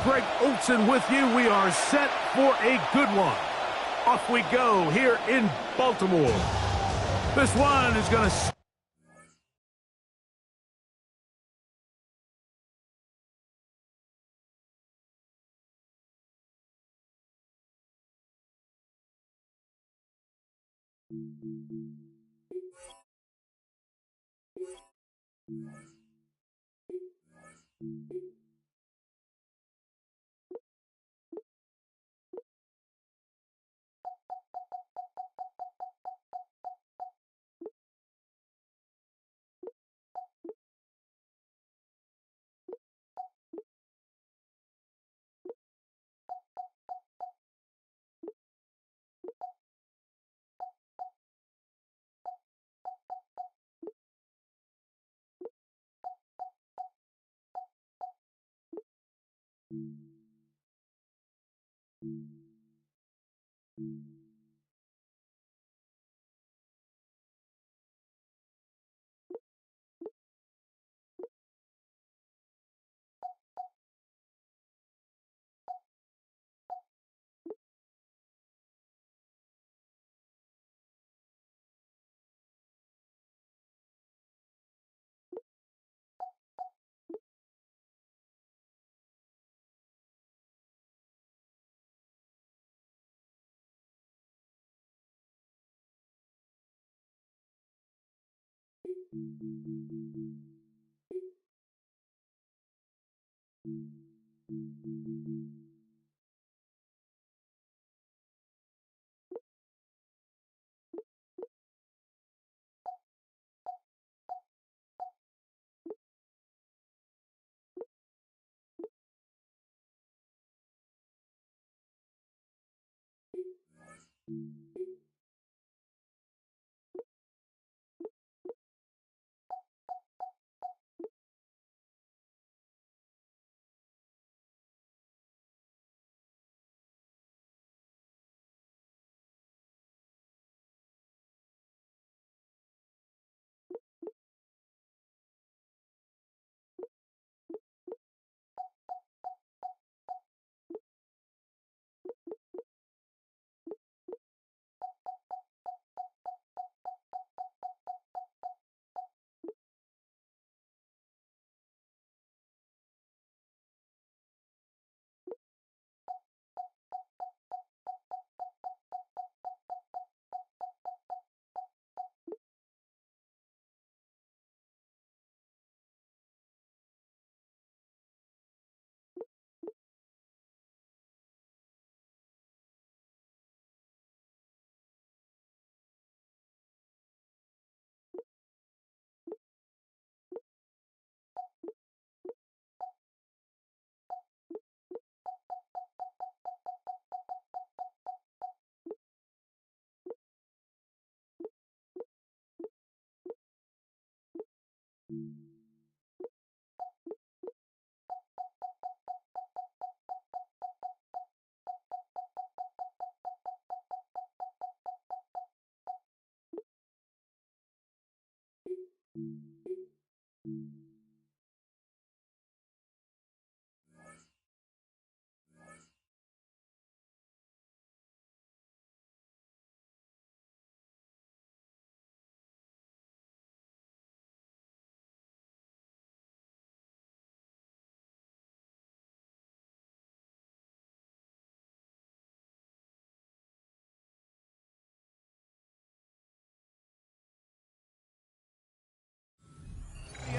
Greg Olsen with you. We are set for a good one. Off we go here in Baltimore. This one is going to...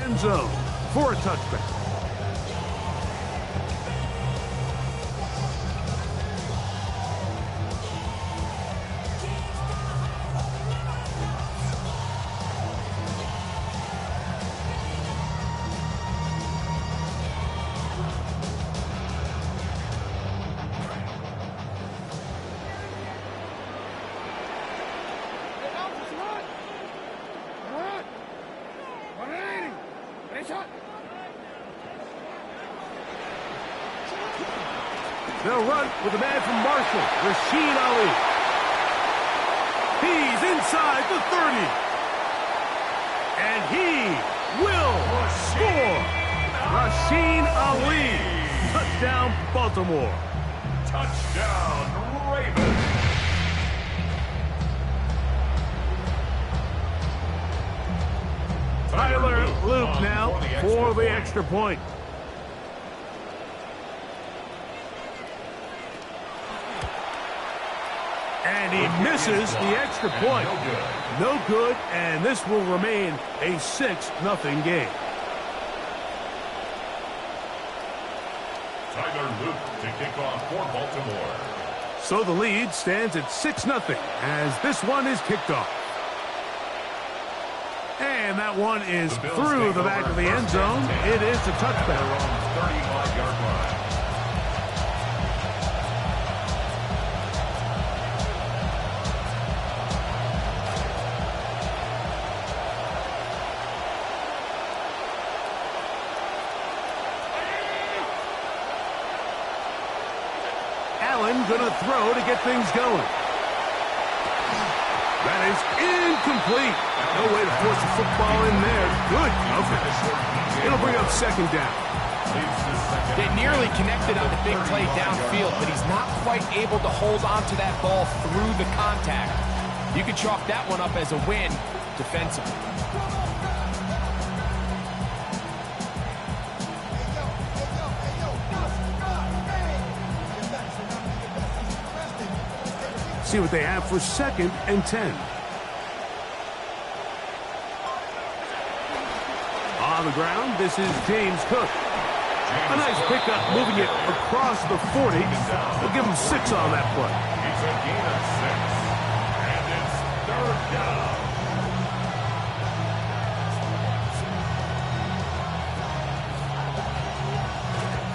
end zone for a touchback. They'll run with the man from Marshall, Rasheen Ali. He's inside the 30. And he will score. Rasheen Ali. Touchdown, Baltimore. Touchdown, Ravens. Tyler Luke now for the extra point. And he misses the extra point. No good, and this will remain a 6-0 game. Tyler Luke to kick off for Baltimore. So the lead stands at 6-0 as this one is kicked off. And that one is through the back of the end zone. It is a touchback. On the 35-yard line. Allen gonna throw to get things going. That is incomplete. No way to force the football in there. Good coverage. It'll bring up second down. They nearly connected on the big play downfield, but he's not quite able to hold on to that ball through the contact. You can chalk that one up as a win defensively. See what they have for 2nd and 10. On the ground, this is James Cook. A nice pickup, moving it across the 40. We'll give him 6 on that play. It's a gain of 6. And it's 3rd down.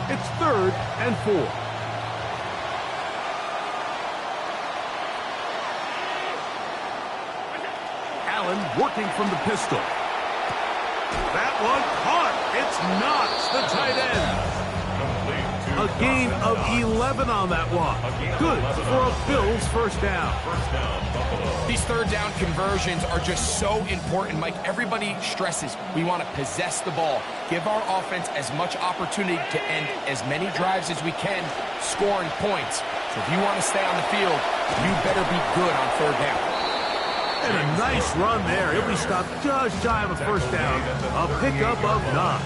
It's 3rd and 4. Allen working from the pistol. That one caught. It's Knox, the tight end. A gain of 11 on that one. Good for a Bills first down. These third down conversions are just so important, Mike. Everybody stresses we want to possess the ball, give our offense as much opportunity to end as many drives as we can, scoring points. So if you want to stay on the field, you better be good on third down. And a nice run there. He'll be stopped just shy of a first down. A pickup of 9.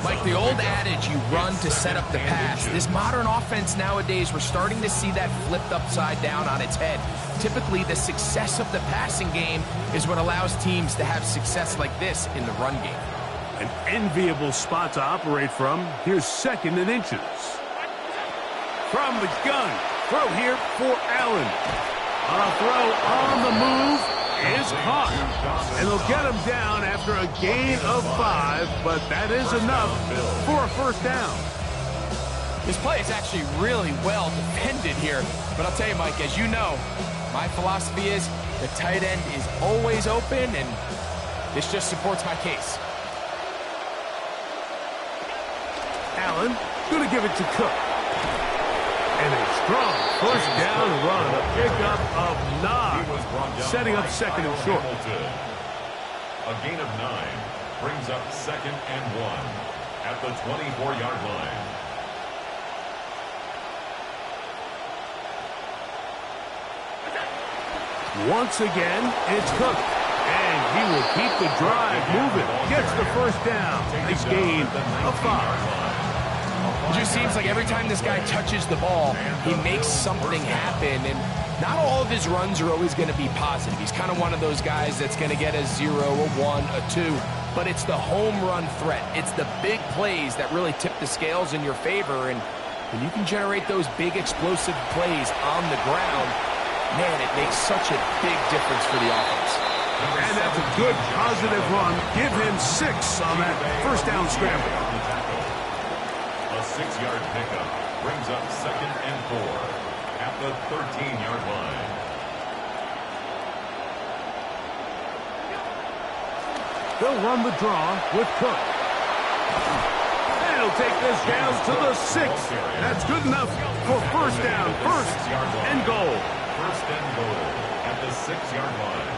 Like the old adage, you run to set up the pass. This modern offense nowadays, we're starting to see that flipped upside down on its head. Typically, the success of the passing game is what allows teams to have success like this in the run game. An enviable spot to operate from. Here's 2nd and inches. From the gun. Throw here for Allen. A throw on the move is caught. And they'll get him down after a gain of 5, but that is enough for a first down. This play is actually really well defended here. But I'll tell you, Mike, as you know, my philosophy is the tight end is always open, and this just supports my case. Allen going to give it to Cook. And a strong first down run, a pickup of 9, setting up 2nd and short. A gain of 9 brings up 2nd and 1 at the 24-yard line. Once again, it's Cook. And he will keep the drive moving. Gets the first down. Nice gain of 5. It just seems like every time this guy touches the ball, he makes something happen. And not all of his runs are always going to be positive. He's kind of one of those guys that's going to get a 0, a 1, a 2. But it's the home run threat. It's the big plays that really tip the scales in your favor. And when you can generate those big explosive plays on the ground, man, it makes such a big difference for the offense. And that's a good positive run. Give him 6 on that first down scramble. A 6-yard pickup brings up 2nd and 4 at the 13-yard line. They'll run the draw with Cook. And he'll take this down to the 6. That's good enough for first down. First and goal. First and goal at the 6-yard line.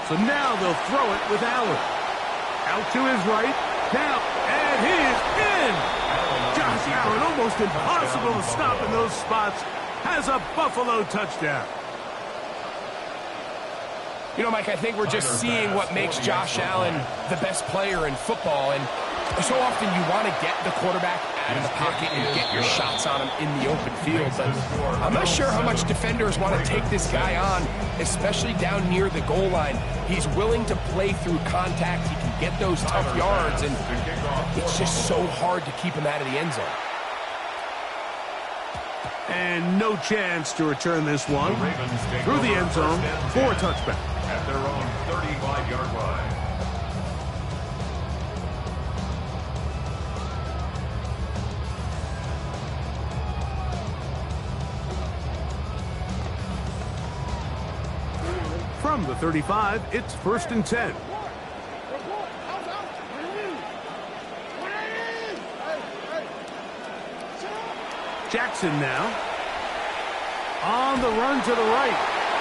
So now they'll throw it with Allen. Out to his right. Now, and he is in. Josh Allen, almost impossible to stop in those spots, has a Buffalo touchdown. You know, Mike, I think we're just seeing what makes Josh Allen the best player in football. And so often you want to get the quarterback out of the pocket and get your shots on him in the open field. But I'm not sure how much defenders want to take this guy on, especially down near the goal line. He's willing to play through contact. He can get those tough yards, and it's just so hard to keep him out of the end zone. And no chance to return this one through the end zone for a touchback. At their own 35-yard line. From the 35, it's 1st and 10. Jackson now on the run to the right,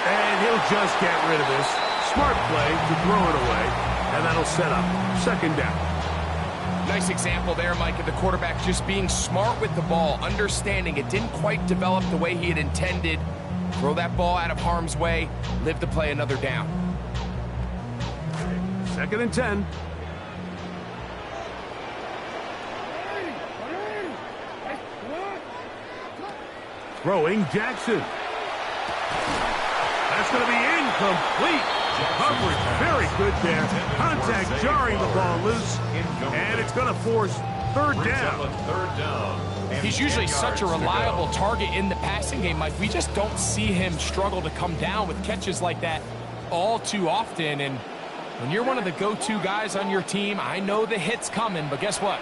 and he'll just get rid of this. Smart play to throw it away, and that'll set up 2nd down. Nice example there, Mike, of the quarterback just being smart with the ball, understanding it didn't quite develop the way he had intended. Throw that ball out of harm's way, live to play another down. 2nd and 10. Throwing Jackson. That's going to be incomplete. Coverage very good there. Contact jarring the ball loose. And it's going to force 3rd down. He's usually such a reliable target in the passing game, Mike. We just don't see him struggle to come down with catches like that all too often. And when you're one of the go-to guys on your team, I know the hit's coming, but guess what?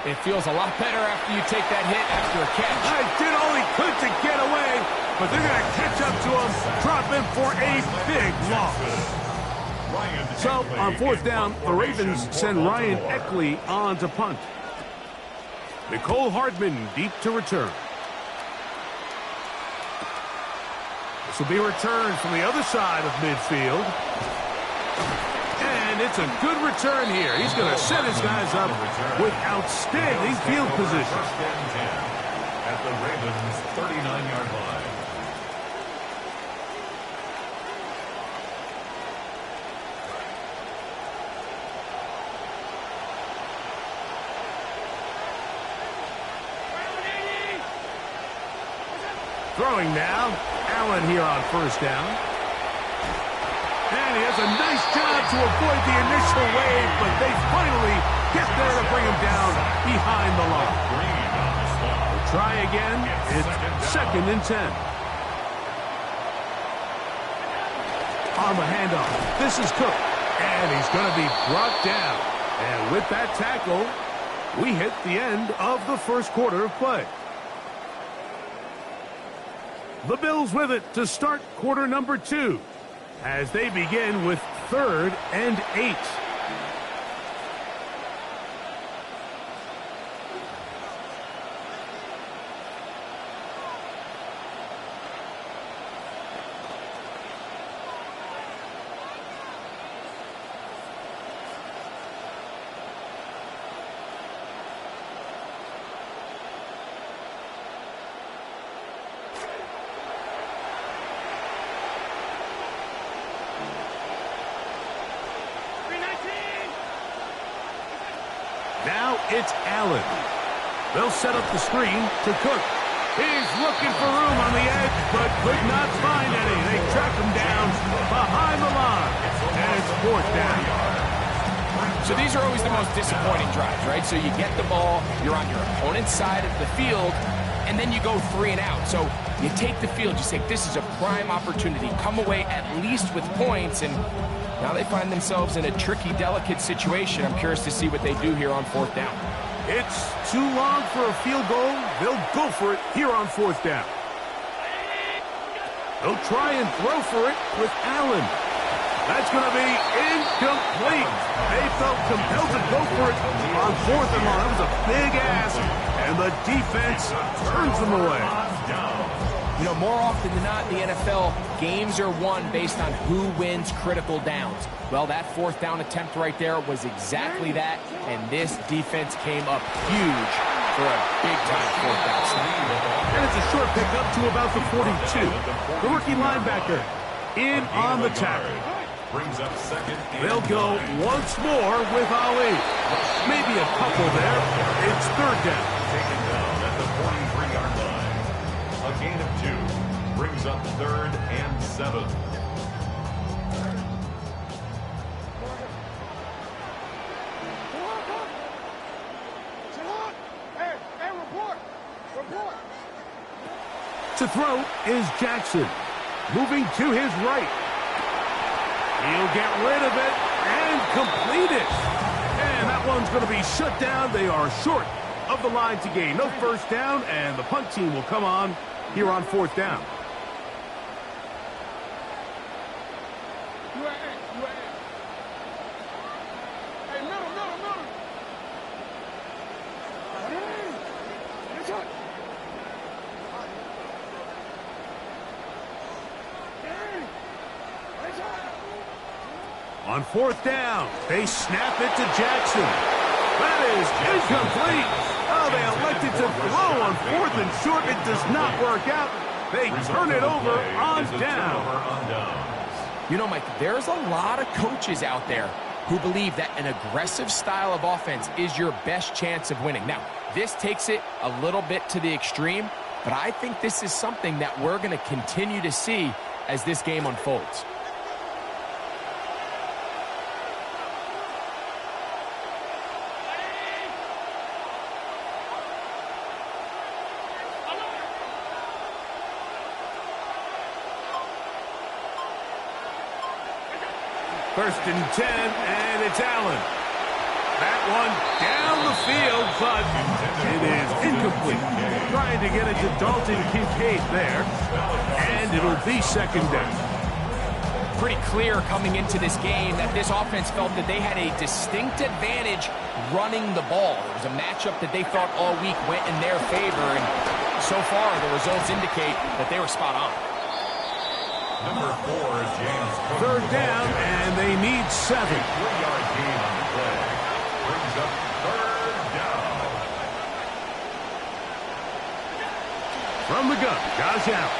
It feels a lot better after you take that hit after a catch. I did all he could to get away, but they're going to catch up to him, drop him for a big loss. So, on 4th down, the Ravens send Ryan Eckley on to punt. Nicole Hardman deep to return. This will be returned from the other side of midfield. And it's a good return here. He's going to set his guys up with outstanding field position. 1st and 10 at the Ravens' 39-yard line. Throwing now. Allen here on 1st down. And he has a nice job to avoid the initial wave, but they finally get there to bring him down behind the line. We'll try again. It's 2nd and 10. On the handoff, this is Cook. And he's going to be brought down. And with that tackle, we hit the end of the 1st quarter of play. The Bills with it to start quarter number 2 as they begin with 3rd and 8. Now it's Allen. They'll set up the screen to Cook. He's looking for room on the edge, but could not find any. They track him down behind the line, and it's 4th down. So these are always the most disappointing drives, right? So you get the ball, you're on your opponent's side of the field, and then you go 3 and out. So you take the field, you say, this is a prime opportunity. Come away at least with points, and now they find themselves in a tricky, delicate situation. I'm curious to see what they do here on 4th down. It's too long for a field goal. They'll go for it here on 4th down. They'll try and throw for it with Allen. That's going to be incomplete. They felt compelled to go for it on 4th and long. That was a big ask, and the defense turns them away. You know, more often than not in the NFL, games are won based on who wins critical downs. Well, that fourth down attempt right there was exactly that, and this defense came up huge for a big-time fourth down snap. And it's a short pickup to about the 42. The rookie linebacker in on the tackle. Brings up second. They'll go once more with Ali. Maybe a couple there. It's third down. Taken down at the 43-yard line. A gain of 2. Brings up third and 7. To throw is Jackson. Moving to his right. He'll get rid of it and complete it. And that one's going to be shut down. They are short of the line to gain. No first down, and the punt team will come on here on fourth down. On fourth down, they snap it to Jackson. That is incomplete. Oh, they elected to throw on fourth and short. It does not work out. They turn it over on down. You know, Mike, there's a lot of coaches out there who believe that an aggressive style of offense is your best chance of winning. Now, this takes it a little bit to the extreme, but I think this is something that we're going to continue to see as this game unfolds. First and 10, and it's Allen. That one down the field, but it is incomplete. Trying to get it to Dalton Kincaid there, and it'll be second down. Pretty clear coming into this game that this offense felt that they had a distinct advantage running the ball. It was a matchup that they thought all week went in their favor, and so far the results indicate that they were spot on. Number 4 is James Cook. Third down, and they need 7. 3-yard gain on the play. Brings up third down. From the gun, Josh Allen.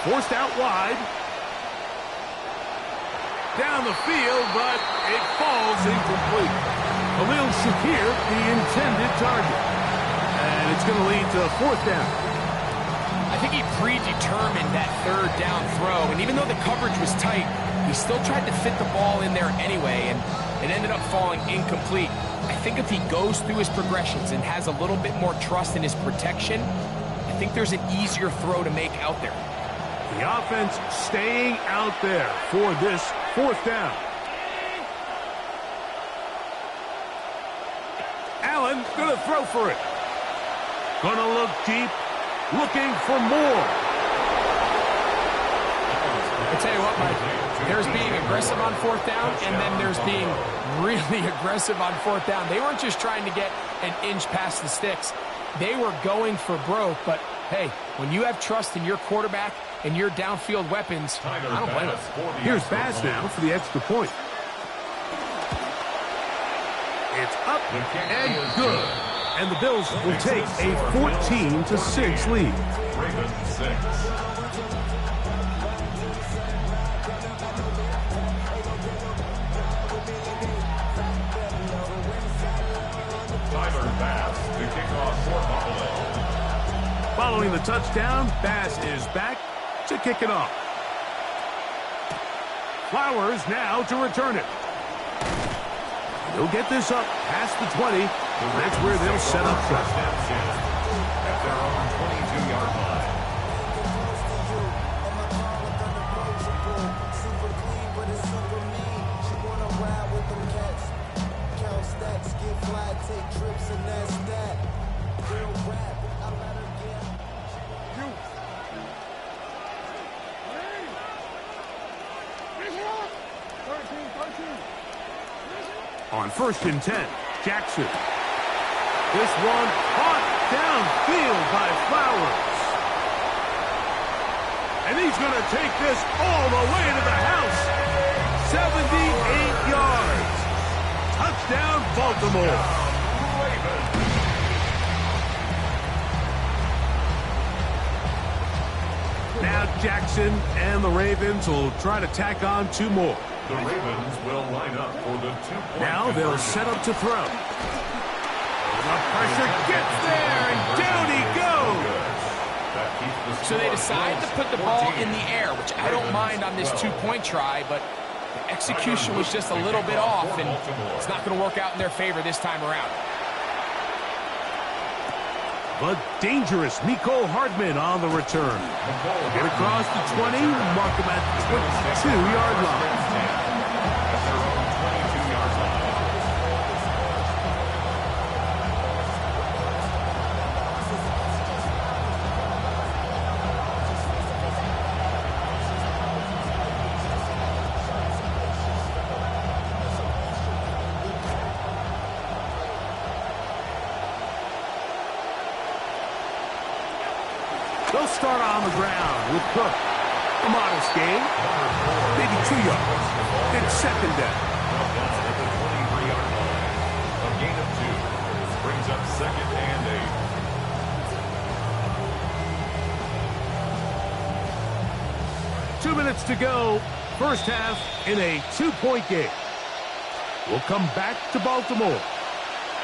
Forced out wide. Down the field, but it falls incomplete. Khalil Shakir, the intended target. And it's going to lead to fourth down. I think he predetermined that third down throw, and even though the coverage was tight, he still tried to fit the ball in there anyway, and it ended up falling incomplete. I think if he goes through his progressions and has a little bit more trust in his protection, I think there's an easier throw to make out there. The offense staying out there for this fourth down. Allen gonna throw for it. Gonna look deep. Looking for more. I tell you what, Mike, there's being aggressive on fourth down, and then there's being really aggressive on fourth down. They weren't just trying to get an inch past the sticks. They were going for broke, but hey, when you have trust in your quarterback and your downfield weapons, I don't blame them. Here's Bass now for the extra point. It's up and good. And the Bills will take a 14-6 lead. Ravens 6. Tyler Bass to kick off for Buffalo. Following the touchdown, Bass is back to kick it off. Flowers now to return it. He'll get this up past the 20. That's where they'll set up shop. At their own 22-yard line. On first and 10, Jackson. This one caught downfield by Flowers. And he's going to take this all the way to the house. 78 yards. Touchdown, Baltimore. Now Jackson and the Ravens will try to tack on 2 more. The Ravens will line up for the 2-point. Now they'll set up to throw. The pressure gets there, and down he goes. So they decide to put the ball in the air, which I don't mind on this 2-point try, but the execution was just a little bit off, and it's not going to work out in their favor this time around. But dangerous Mecole Hardman on the return. Get across the 20, mark him at the 22-yard line. They'll start on the ground with Cook. A modest gain, maybe 2 yards. It's second down. At the 23-yard line. A gain of 2. Brings up second and 8. 2 minutes to go. First half in a 2-point game. We'll come back to Baltimore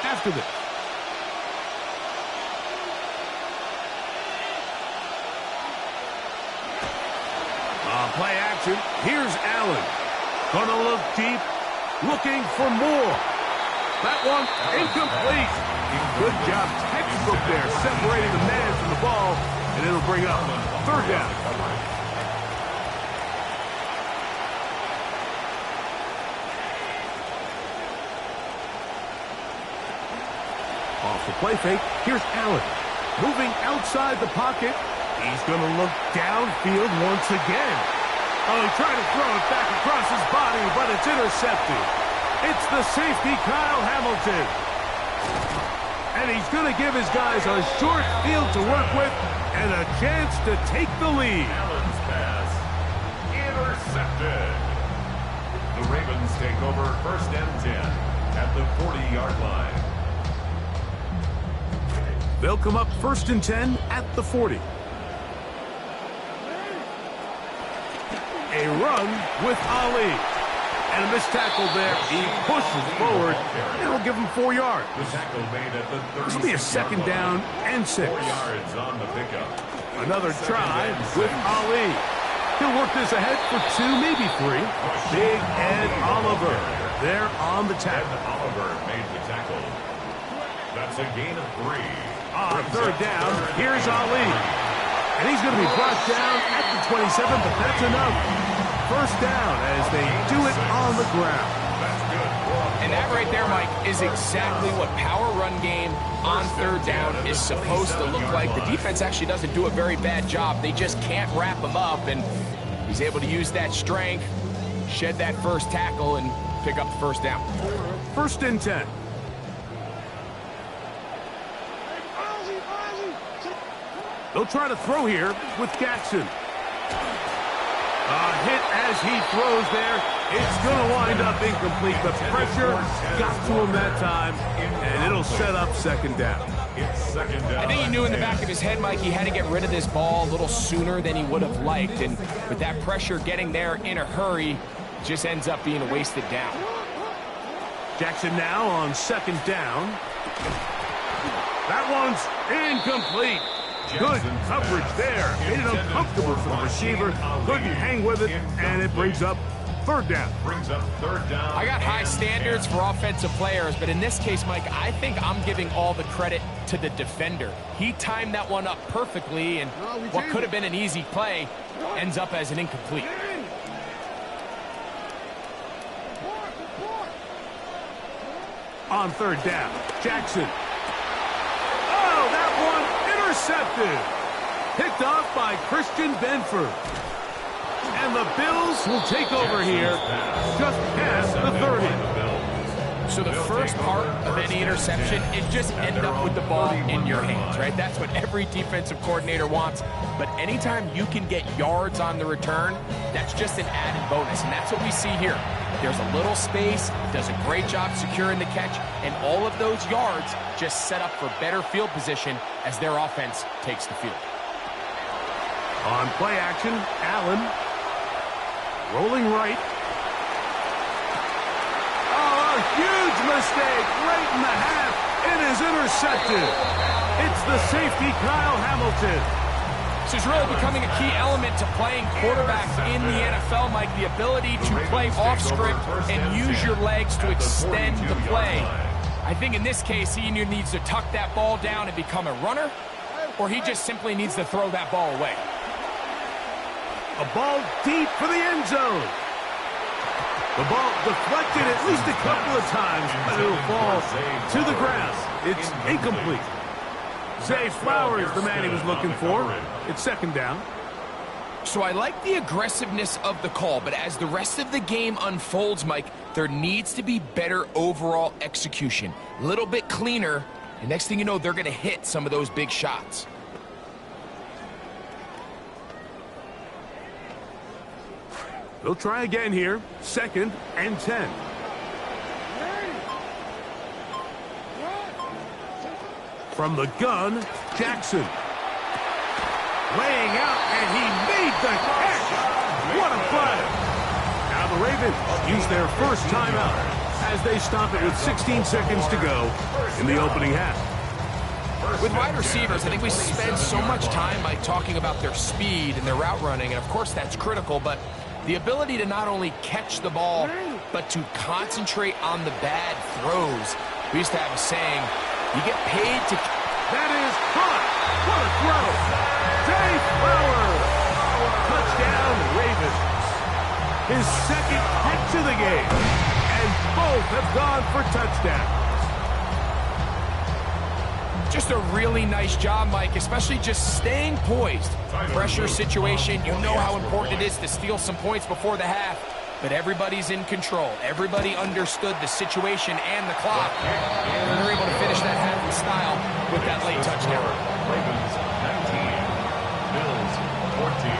after this. Play action. Here's Allen. Gonna look deep. Looking for more. That one incomplete. Good job. Textbook there. Separating the man from the ball. And it'll bring up third down. Off the play fake. Here's Allen. Moving outside the pocket. He's going to look downfield once again. Oh, he tried to throw it back across his body, but it's intercepted. It's the safety, Kyle Hamilton. And he's going to give his guys a short field to work with and a chance to take the lead. Allen's pass intercepted. The Ravens take over first and 10 at the 40-yard line. They'll come up first and 10 at the 40. A run with Ali. And a missed tackle there. He pushes forward. It'll give him 4 yards. The tackle made at the 36-yard line. This will be a second down and 6. 4 yards on the pickup. Another try with Ali. He'll work this ahead for 2, maybe 3. Big Ed Oliver there on the tackle. Ed Oliver made the tackle. That's a gain of 3. On third down, here's Ali. And he's going to be brought down at the 27, but that's enough. First down as they do it on the ground. That's good. And that right there, Mike, is exactly what power run game on third down is supposed to look like. The defense actually doesn't do a very bad job. They just can't wrap him up, and he's able to use that strength, shed that first tackle, and pick up the first down. First and 10. They'll try to throw here with Jackson. A hit as he throws there. It's going to wind up incomplete. The pressure got to him that time, and it'll set up second down. It's second down. I think he knew in the back of his head, Mike, he had to get rid of this ball a little sooner than he would have liked. And with that pressure getting there in a hurry, just ends up being a wasted down. Jackson now on second down. That one's incomplete. Good coverage there. Made it uncomfortable for the receiver. Couldn't hang with it, and it brings up third down. Brings up third down. I got high standards for offensive players, but in this case, Mike, I think I'm giving all the credit to the defender. He timed that one up perfectly, and what could have been an easy play ends up as an incomplete. On third down, Jackson. Oh, that one intercepted. Picked off by Christian Benford. And the Bills will take over here just past the 30. So the first part of any interception is just end up with the ball in your hands, right? That's what every defensive coordinator wants. But anytime you can get yards on the return, that's just an added bonus. And that's what we see here. There's a little space, does a great job securing the catch, and all of those yards just set up for better field position as their offense takes the field. On play action, Allen. Rolling right. Oh, a huge mistake right in the half. It is intercepted. It's the safety, Kyle Hamilton. This is really becoming a key element to playing quarterback in the NFL, Mike, the ability to play off script and use your legs to extend the play. I think in this case, he either needs to tuck that ball down and become a runner, or he just simply needs to throw that ball away. A ball deep for the end zone. The ball deflected at least a couple of times, but it'll fall to the ground. It's incomplete. Zay Flowers, the man he was looking for. It's second down. So I like the aggressiveness of the call, but as the rest of the game unfolds, Mike, there needs to be better overall execution. A little bit cleaner, and next thing you know, they're going to hit some of those big shots. They'll try again here. 2nd and 10. From the gun, Jackson. Laying out, and he made the catch. What a play. Now the Ravens use their first timeout as they stop it with 16 seconds to go in the opening half. With wide receivers, I think we spend so much time by talking about their speed and their route running, and of course that's critical, but the ability to not only catch the ball, but to concentrate on the bad throws. We used to have a saying, you get paid to... That is caught. What a throw. Zay Flowers. Touchdown, Ravens. His second catch of the game. And both have gone for touchdowns. Just a really nice job, Mike, especially just staying poised. Pressure situation, you know how important it is to steal some points before the half, but everybody's in control. Everybody understood the situation and the clock, and they're able to finish that half in style with that late touchdown. Ravens 19, Bills 14.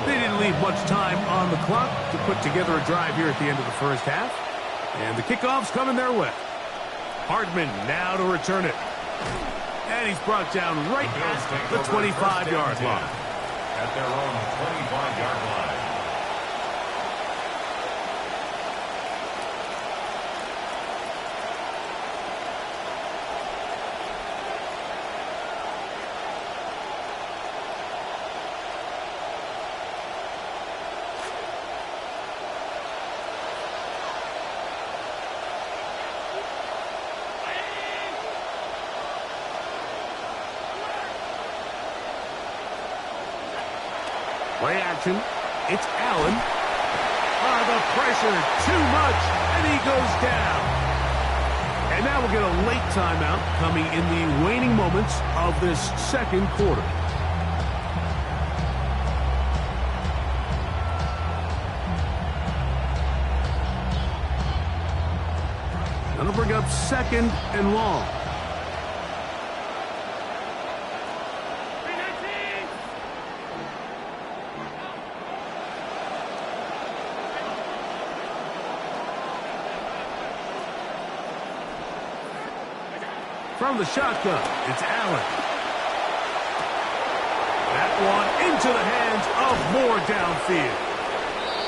They didn't leave much time on the clock to put together a drive here at the end of the first half. And the kickoff's coming their way. Hardman now to return it. And he's brought down right at the 25-yard line. At their own 25-yard line. Play action. It's Allen. The pressure, too much, and he goes down. And now we'll get a late timeout coming in the waning moments of this second quarter. That'll bring up 2nd and long. From the shotgun, it's Allen. That one into the hands of Moore downfield.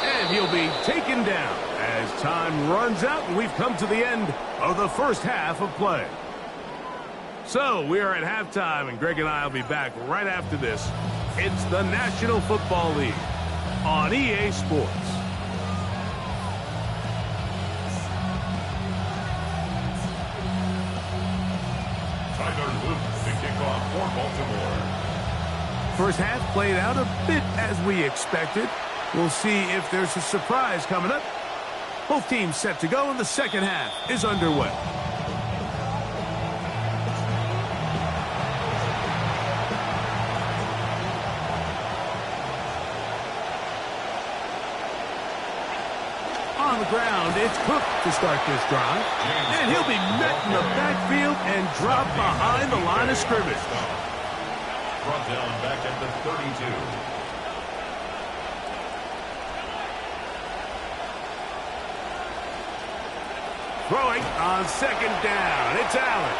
And he'll be taken down as time runs out and we've come to the end of the first half of play. So we are at halftime and Greg and I will be back right after this. It's the National Football League on EA Sports. The kickoff for Baltimore. First half played out a bit as we expected. We'll see if there's a surprise coming up. Both teams set to go and the second half is underway. On the ground, it's Cook to start this drive. And he'll be met in the backfield and dropped behind the line of scrimmage. Brought down back at the 32. Throwing on second down. It's Allen.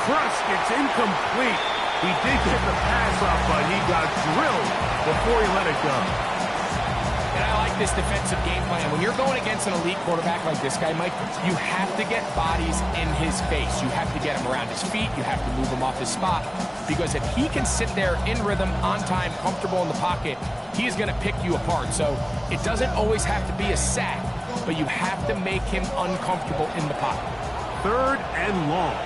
Crushed. It's incomplete. He did get the pass off, but he got drilled before he let it go. And I like this defensive game plan. When you're going against an elite quarterback like this guy, Mike, you have to get bodies in his face. You have to get him around his feet. You have to move him off his spot. Because if he can sit there in rhythm, on time, comfortable in the pocket, he is going to pick you apart. So it doesn't always have to be a sack, but you have to make him uncomfortable in the pocket. 3rd and long.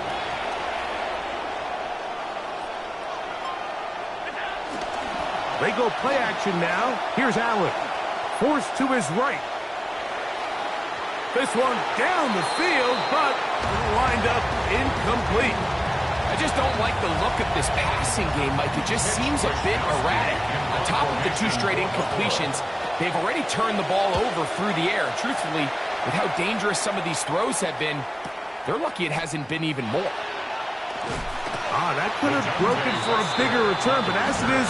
They go play action now. Here's Allen. Forced to his right. This one down the field, but lined up incomplete. I just don't like the look of this passing game, Mike. It just seems a bit erratic. On top of the 2 straight incompletions, they've already turned the ball over through the air. Truthfully, with how dangerous some of these throws have been, they're lucky it hasn't been even more. That could have broken for a bigger return, but as it is,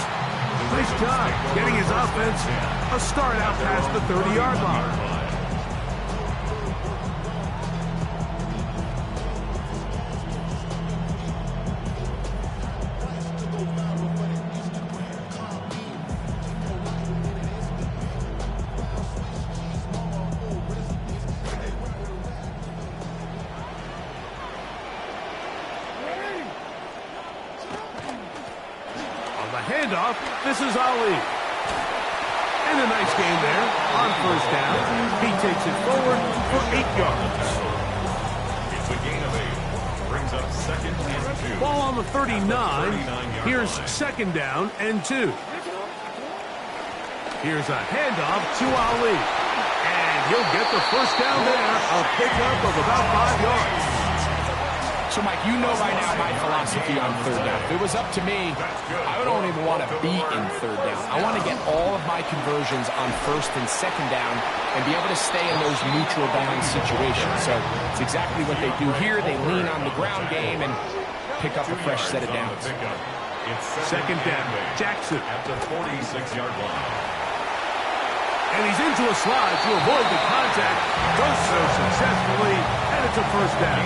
nice job getting his offense a start out past the 30-yard line. Handoff, this is Ali. And a nice game there on 1st down. He takes it forward for 8 yards. It's a gain of 8. Brings up 2nd and 2. Ball on the 39. Here's 2nd down and 2. Here's a handoff to Ali. And he'll get the 1st down there. A pickup of about 5 yards. So, Mike, you know by now my philosophy on 3rd down. If it was up to me, I don't even want to be in 3rd down. I want to get all of my conversions on 1st and 2nd down and be able to stay in those neutral down situations. So it's exactly what they do here. They lean on the ground game and pick up a fresh set of downs. It's 2nd down, Jackson. At the 46-yard line. And he's into a slide to avoid the contact. Does so successfully, and it's a 1st down.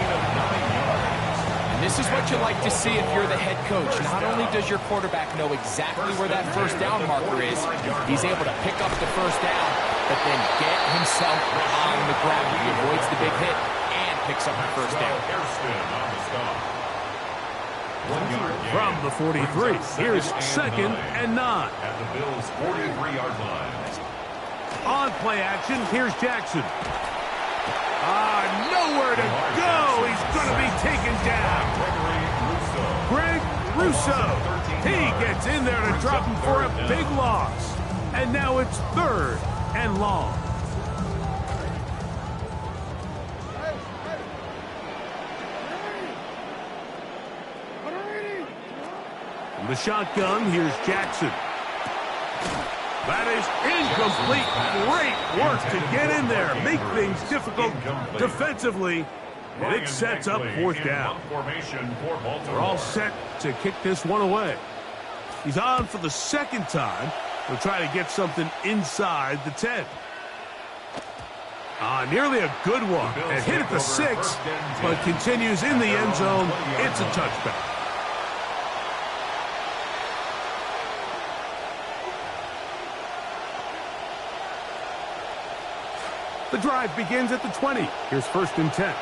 This is what you like to see if you're the head coach. Not only does your quarterback know exactly where that 1st down marker is, he's able to pick up the 1st down, but then get himself on the ground. He avoids the big hit and picks up the 1st down. From the 43, here's 2nd and 9. At the Bills' 43-yard line. On play action, here's Jackson. Nowhere to go. He's going to be taken down. Greg Rousseau. He gets in there to drop him for a big loss. And now it's 3rd and long. From the shotgun, here's Jackson. That is incomplete. Great work to get in there. Make things difficult defensively. And it sets up 4th down. We're all set to kick this one away. He's on for the 2nd time. He'll try to get something inside the 10. Nearly a good one. And hit at the 6, but continues in the end zone. It's a touchback. The drive begins at the 20. Here's 1st and 10.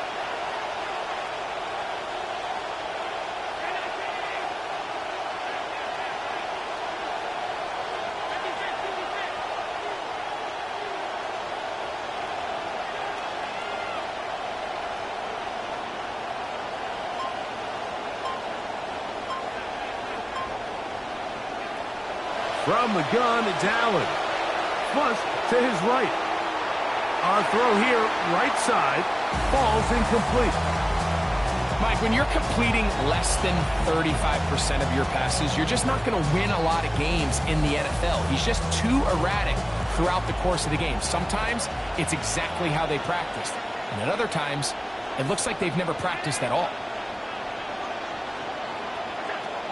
From the gun, it's Allen. Flush to his right. Our throw here, right side, falls incomplete. Mike, when you're completing less than 35% of your passes, you're just not going to win a lot of games in the NFL. He's just too erratic throughout the course of the game. Sometimes it's exactly how they practiced, and at other times it looks like they've never practiced at all.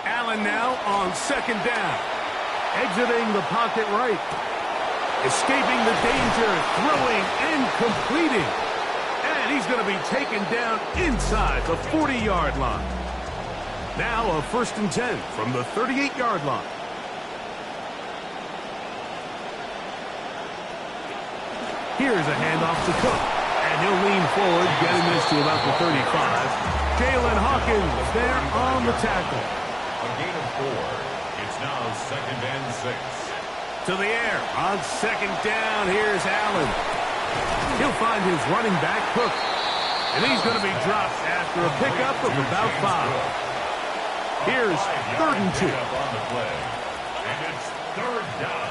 Allen now on second down. Exiting the pocket right. Escaping the danger, throwing and completing. And he's going to be taken down inside the 40-yard line. Now a 1st and 10 from the 38-yard line. Here's a handoff to Cook. And he'll lean forward, getting this to about the 35. Jalen Hawkins there on the tackle. A gain of 4. It's now 2nd and 6. To the air on second down. Here's Allen. He'll find his running back, Cook. And he's going to be dropped after a pickup of about 5. Here's 3rd and 2. On the play. And it's 3rd down.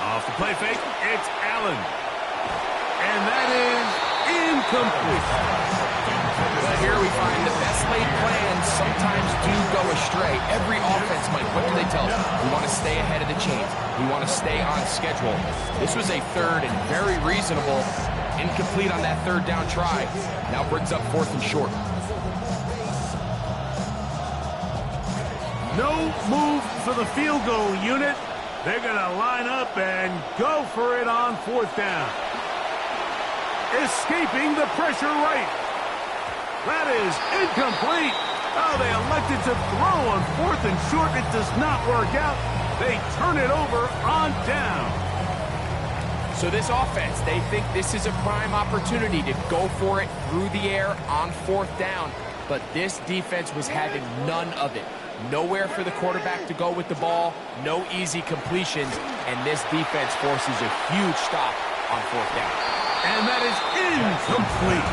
Off the play fake, it's Allen. And that is incomplete. Well, here we find the best laid plans sometimes do go astray. Every offense, Mike, what do they tell us? We want to stay ahead of the chains. We want to stay on schedule. This was a 3rd and very reasonable. Incomplete on that 3rd down try. Now brings up 4th and short. No move for the field goal unit. They're going to line up and go for it on 4th down. Escaping the pressure right. That is incomplete. Oh, they elected to throw on 4th and short. It does not work out. They turn it over on down. So this offense, they think this is a prime opportunity to go for it through the air on 4th down. But this defense was having none of it. Nowhere for the quarterback to go with the ball. No easy completions. And this defense forces a huge stop on 4th down. And that is incomplete.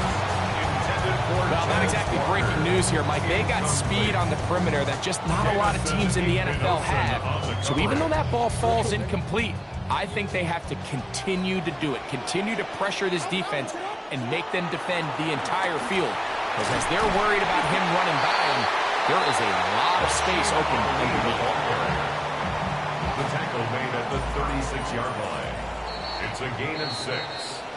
Well, not exactly breaking news here, Mike. They got speed on the perimeter that just not a lot of teams in the NFL have. So even though that ball falls incomplete, I think they have to continue to do it. Continue to pressure this defense and make them defend the entire field. Because as they're worried about him running by them, there is a lot of space open underneath. The tackle made at the 36-yard line. It's a gain of 6.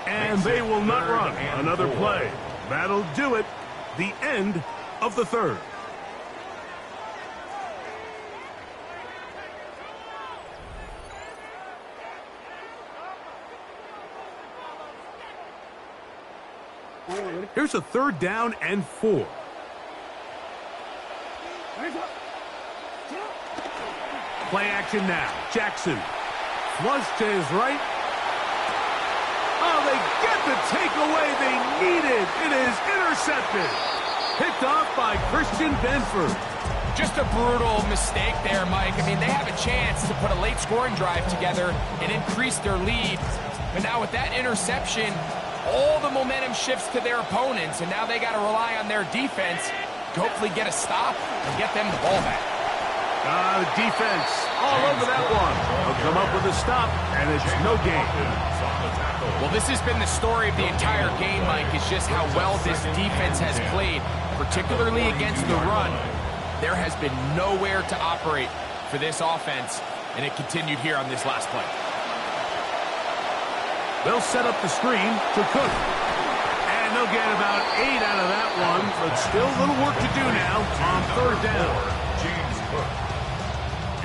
And they will not run another play. That'll do it. The end of the 3rd. Here's a 3rd down and 4. Play action now. Jackson. Flush to his right. Oh, they get the takeaway they needed. It is intercepted. Picked off by Christian Benford. Just a brutal mistake there, Mike. I mean, they have a chance to put a late scoring drive together and increase their lead. But now with that interception, all the momentum shifts to their opponents, and now they got to rely on their defense to hopefully get a stop and get them the ball back. Defense all over that one. They'll come up with a stop, and it's no gain. Well, this has been the story of the entire game, Mike, is just how well this defense has played, particularly against the run. There has been nowhere to operate for this offense, and it continued here on this last play. They'll set up the screen to Cook. And they'll get about 8 out of that one, but still a little work to do now on 3rd down. James Cook.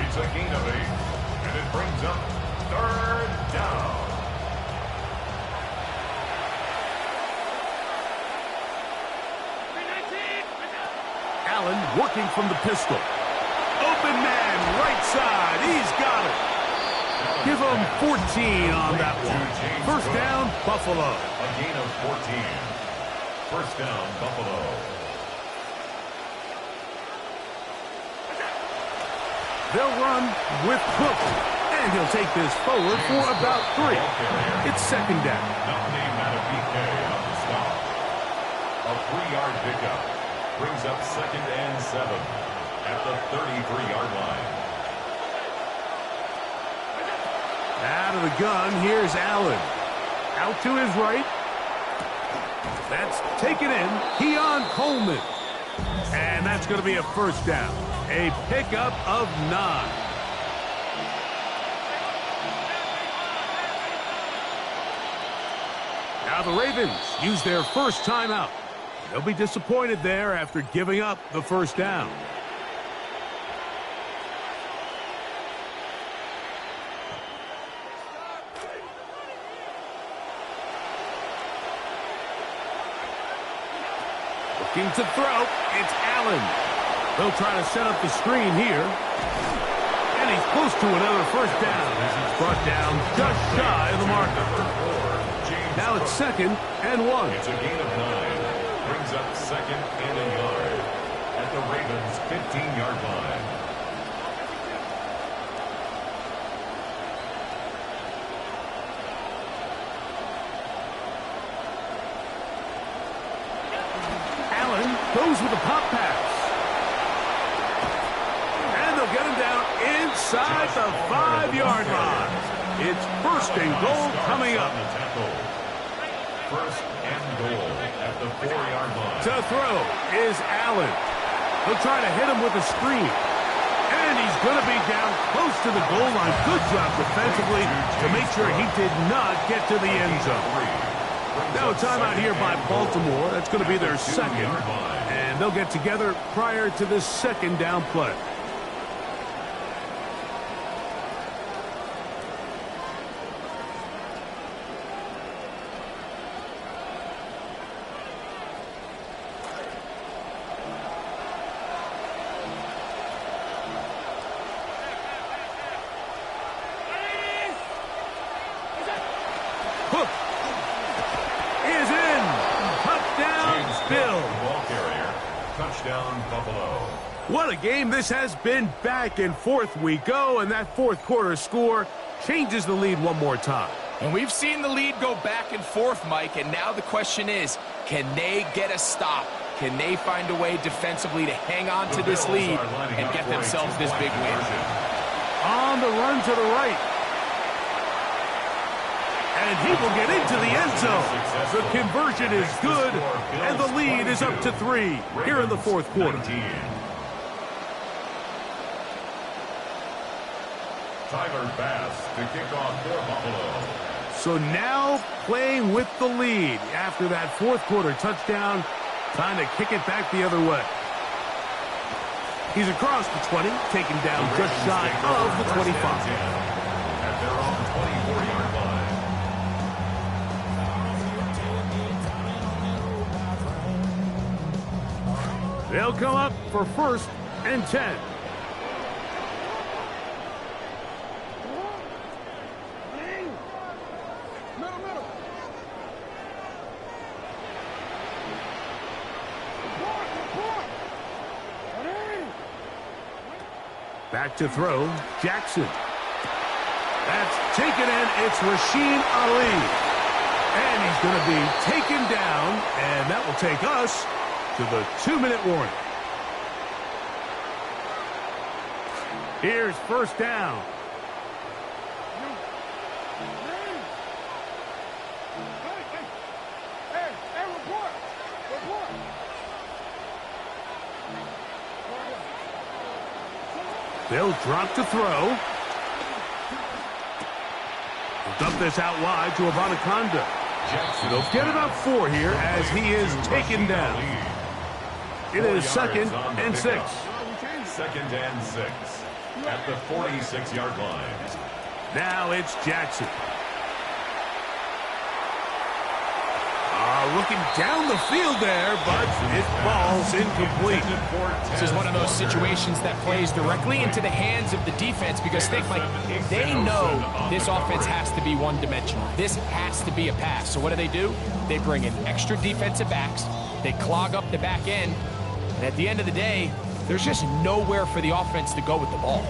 It's a gain of 8, and it brings up 3rd down. Allen working from the pistol. Open man, right side. He's got it. Give him 14 on that one. 1st down, Buffalo. A gain of 14. 1st down, Buffalo. They'll run with Cook. And he'll take this forward for about 3. It's 2nd down. Nothing out of BK on the stop. A 3-yard pickup. Brings up 2nd and 7 at the 33-yard line. the gun. Here's Allen. Out to his right. That's taken in. Keon Coleman. And that's going to be a first down. A pickup of 9. Now the Ravens use their first timeout. They'll be disappointed there after giving up the first down. Looking to throw. It's Allen. They'll try to set up the screen here. And he's close to another first down as he's brought down just shy of the marker. Now it's 2nd and 1. It's a gain of 9. Brings up 2nd and a yard at the Ravens' 15-yard line. Allen goes with a pop pass. And they'll get him down inside the 5-yard line. It's 1st and goal coming up. First and goal at the 4-yard line. To throw is Allen. They'll try to hit him with a screen. And he's going to be down close to the goal line. Good job defensively to make sure he did not get to the end zone. Now a timeout here by Baltimore. That's going to be their 2nd. And they'll get together prior to this 2nd down play. Hook is in. Touchdown, Bill. Ball carrier. Touchdown, Buffalo. What a game this has been. Back and forth we go, and that 4th quarter score changes the lead one more time. And we've seen the lead go back and forth, Mike, and now the question is, can they get a stop? Can they find a way defensively to hang on to this lead and get themselves this big win? On the run to the right. And he will get into the end zone. The conversion is good, and the lead is up to 3 here in the 4th quarter. Tyler Bass to kick off for Buffalo. So now playing with the lead after that 4th quarter touchdown. Time to kick it back the other way. He's across the 20, taken down just shy of the 25. At their own 24-yard line. They'll come up for 1st and 10. Back to throw, Jackson. That's taken in. It's Rasheen Ali. And he's going to be taken down, and that will take us to the 2-minute warning. Here's 1st down. They'll drop to throw. They'll dump this out wide to Avanaconda. They'll get about 4 here as he is taken down. It is 2nd and 6. 2nd and 6 at the 46-yard line. Now it's Jackson. Looking down the field there, but it falls incomplete. This is one of those situations that plays directly into the hands of the defense because think like they know this offense has to be one-dimensional. This has to be a pass. So what do? They bring in extra defensive backs. They clog up the back end. And at the end of the day, there's just nowhere for the offense to go with the ball.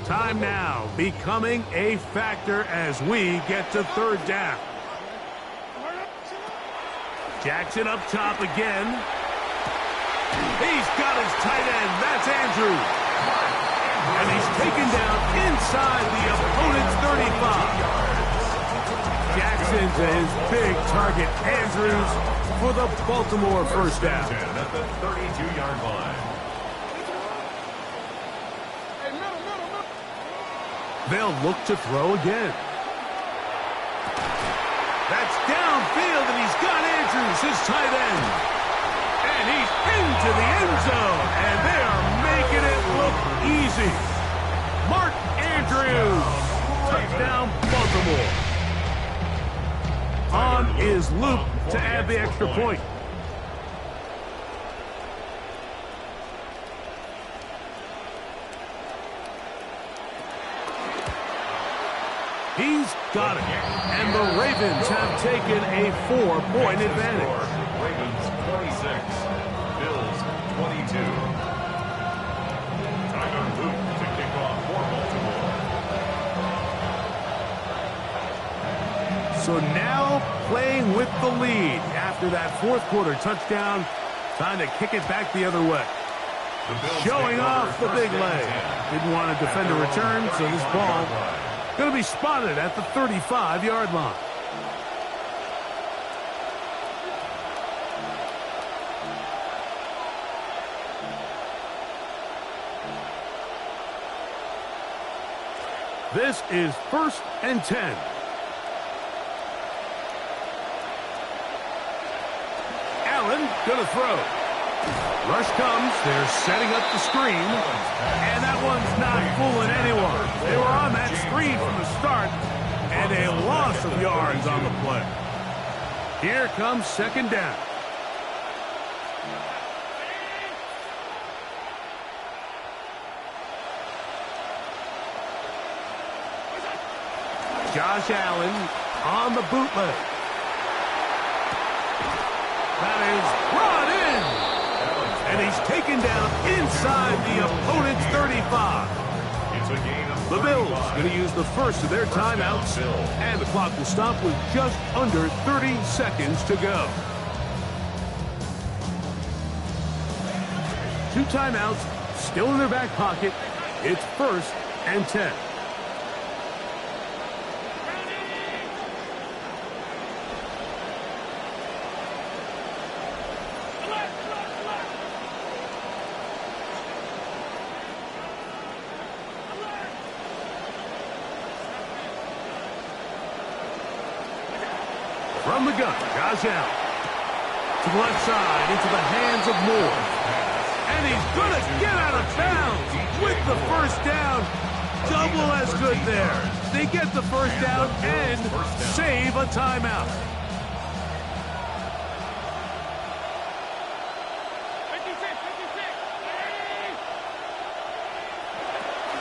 Time now becoming a factor as we get to 3rd down. Jackson up top again. He's got his tight end. That's Andrews. And he's taken down inside the opponent's 35. Jackson to his big target, Andrews, for the Baltimore first down. At the 32-yard line. They'll look to throw again. That's downfield, and he's got Andrews, his tight end. And he's into the end zone, and they are making it look easy. Mark Andrews, touchdown Baltimore. On is Luke to add the extra point. He's got it. And the Ravens have taken a 4-point advantage. Ravens 26, Bills 22. Tyler Luke to kick off for Baltimore. So now playing with the lead after that fourth quarter touchdown. Time to kick it back the other way. Showing off the big leg. Didn't want to defend a return, so this ball going to be spotted at the 35-yard line. This is 1st and 10. Allen going to throw. Rush comes. They're setting up the screen. And that one's not fooling anyone. They were on that screen from the start. And a loss of yards on the play. Here comes 2nd down. Josh Allen on the bootleg. That is brought in. And he's taken down inside the opponent's 35. It's a gain of The Bills going to use the first of their timeouts. And the clock will stop with just under 30 seconds to go. 2 timeouts still in their back pocket. It's 1st and 10. From the gun, Josh Allen. To the left side, into the hands of Moore. And he's going to get out of bounds with the first down. Double as good there. They get the first down and save a timeout.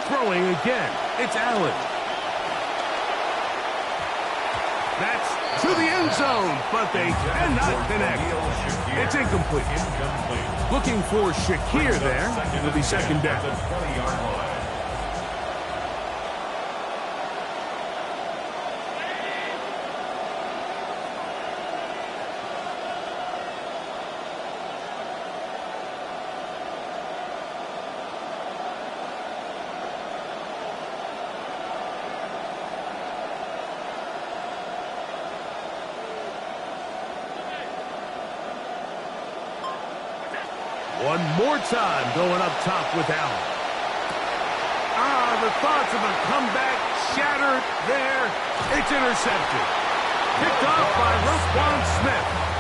Throwing again, it's Allen. That's to the end zone, but they cannot connect. It's incomplete. Looking for Shakir there. It'll be 2nd down. One more time going up top with Allen. The thoughts of a comeback shattered there. It's intercepted. Picked off by Roquan Smith.